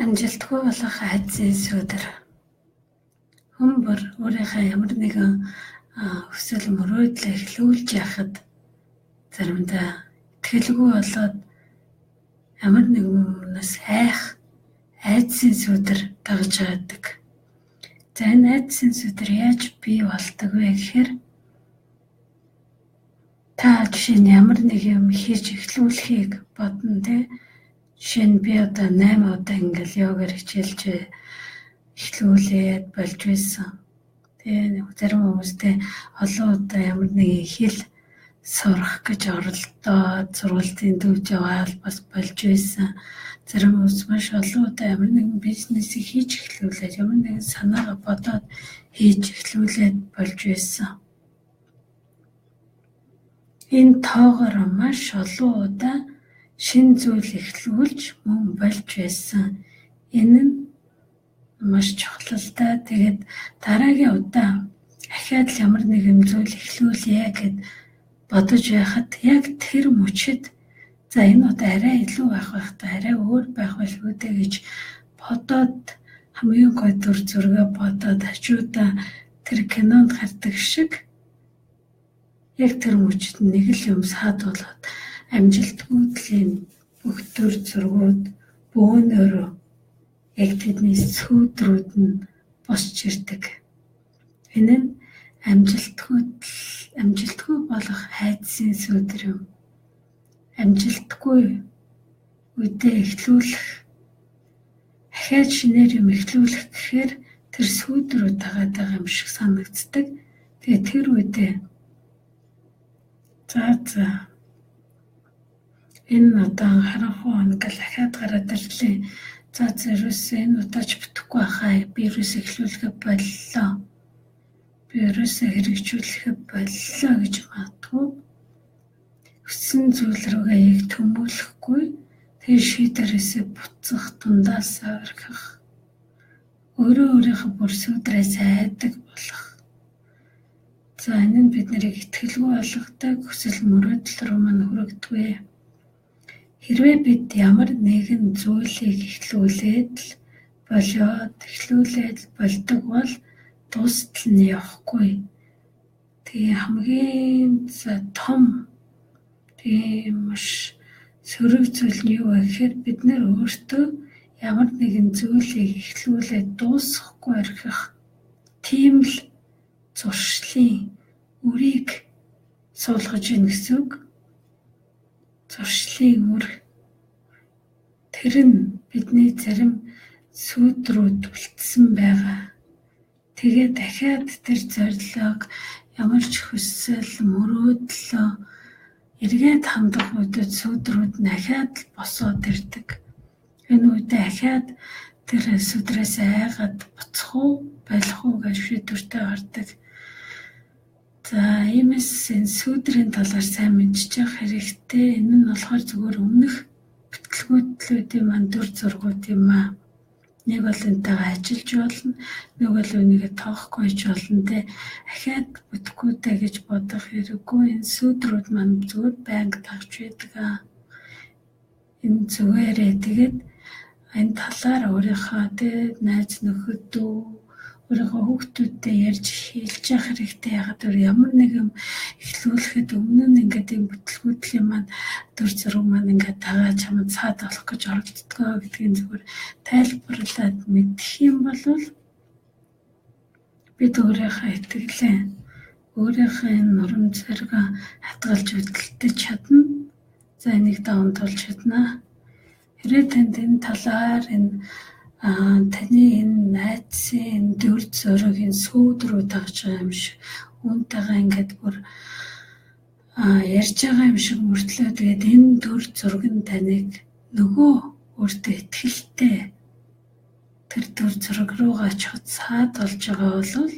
Амжилтгүй болох айдсын сүдэр. Хүн бүр өөрийнхөө ямар нэгэн хүсэл мөрөөдлөө эхлүүлж яхад заримдаа итгэлгүй болоод ямар нэгэн юмнаас айдсын сүдэр дагж байдаг. За энэ айдсын сүдэр яаж бий болдог вэ гэхээр та жишээ нь ямар нэг юм хийж эхлүүлэхийг бодно те. Жишээ нь би одоо 8 удаа ингээл йогоор хичээлж эхлүүлээд болж байсан. Тэгээ зарим хүмүүстэй олон удаа ямар нэг хэл сурах гэж оролдоод сургуулийн төвд яваад бас болж байсан. Зарим хүмүүс маш олон удаа ямар нэгэн бизнесийг хийж эхлүүлээд ямар нэгэн санаагаа бодоод хийж эхлүүлээд болж байсан. Энэ тоогоор маш олон удаа шинэ зүйл эхлүүлж мөн болж байсан. Энэ нь маш чухалтай. Тэгээд дараагийн удаа ахаад л ямар нэгэн зүйл эхлүүлье гэд бодож байхад яг тэр мөчид за энэ удаа арай илүү байх та арай өөр байх байлгүй дээ гэж бодоод хамгийн гой төр зургээ бодоод хажуудаа тэр кинонд гардаг шиг яг тэр мөчид нэг л юм саад болоод амжилтгүйдлийн бүх төр зургууд бөөнөрөө яг тэдний сүүдрүүд нь босч ирдэг. Энэ нь амжилтгүй болох айдсын сүүдэр юм. Амжилтгүй үедээ эхлүүлэх ахаад шинээр юм эхлүүлэх гэхээр тэр сүүдрүүд тагаад байгаа юм шиг санагддаг. Тэгээ тэр үедээ за энэ одоо харанхуй ингээл ахаад гараад ирлээ. За ерөөсөө энэ удаач бүтэхгүй байхаа. Би ерөөсөө эхлүүлэхэд боллоо. Би ерөөсөө хэрэгжүүлэхэд боллоо гэж магадгүй. Хүссэн зүйл рүүгээ яг төмөөлөхгүй. Тэгээ шийдвэрээсээ буцах, дундаасаа орхих. Өөрийнхөө бүр сүдрээс айдаг болох. За энэ нь бид нарыг итгэлгүй болгодог хүсэл мөрөөдөл рүү мань хүргэдэг. Хэрвээ бид ямар нэгэн зүйлийг эхлүүлээд болдог бол дуустал нь явахгүй. Тэгээ хамгийн том маш сөрөг зүйл нь юу вэ гэхээр бид нэр өөртөө ямар нэгэн зүйлийг эхлүүлээд дуусгахгүй орхих тийм л зуршлын үрийг суулгаж ийн гэсэн үг. Зуршлын үр тэр нь бидний зарим сүүдрүүд үлдсэн байгаа. Тэгээ дахиад тэр зорилгыг ямар ч хүсэл мөрөөдлөө эргээд хандах үедээ сүүдрүүд нь дахиад босоод ирдэг. Энэ үедээ дахиад тэр сүдрээс айгаад буцах уу байх уу гэж шийдвэртэй гардаг. За иймээс энэ сүдрийн талаар сайн мэдчих хэрэгтэй. Энэ нь болохоор зүгээр өмнөх бүтэлгүйтлүүдийн мань төр зургууд юм аа. Нэг бол энтэйгээ ажиллаж болно, нэг бол үнийгээ тоохгүй ч болно те. Ахаад бүтэхгүйтэй гэж бодох хэрэггүй. Энэ сүдрүүд мань зүгээр байнга дагж байдаг аа. Энэ зүгээрээ тэгээд энэ талаар өөрийнхөө те найз нөхөд өөрийнхөө хүүхдүүдтэй ярьж хэлж явах хэрэгтэй. Ягаад гэвэл ямар нэг юм эхлүүлэхэд өмнө нь ингээд юм бүтлгүүдлийн маань төр зураг маань ингээд тагаа чамд цаад болох гэж оролддгоо гэдгийг зүгээр тайлбарлаад мэдэх юм бол бид өөрийнхөө итгэлээ өөрийнхөө энэ нурам зэрэг хатгалж хөдөлтөж чадна. За энийг давамтуулж чадна. Хэрэг танд энэ талаар таны энэ найдсын төр зургийн сүүдрүүд дагж байгаа юм шиг үүнтэйгээ ингээд бүр ярьж байгаа юм шиг мөртлөө тэгээд энэ төр зураг нь таныг нөгөө өөртөө итгэлтэй тэр төр зураг руугаа очиход саад болж байгаа бол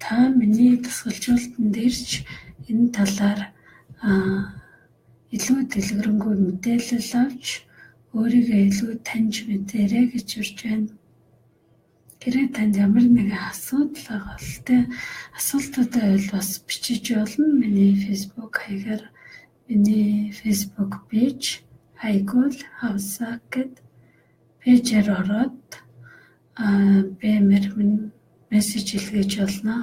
та миний тасгалжуултан дээрч энэ талаар илүү дэлгэрэнгүй мэдээлэл авч өөрийгөө илүү таньж мэдэрэй гэж урьж байна. Хэрэг танд ямар нэгэн асуудал байгаа бол тэ асуултуудаа бас бичиж болно. Миний Facebook хаягаар миний Facebook page Хайгуул Хавсаа гэд пэйжээр ороод бэмэр минь мессеж илгээж болно.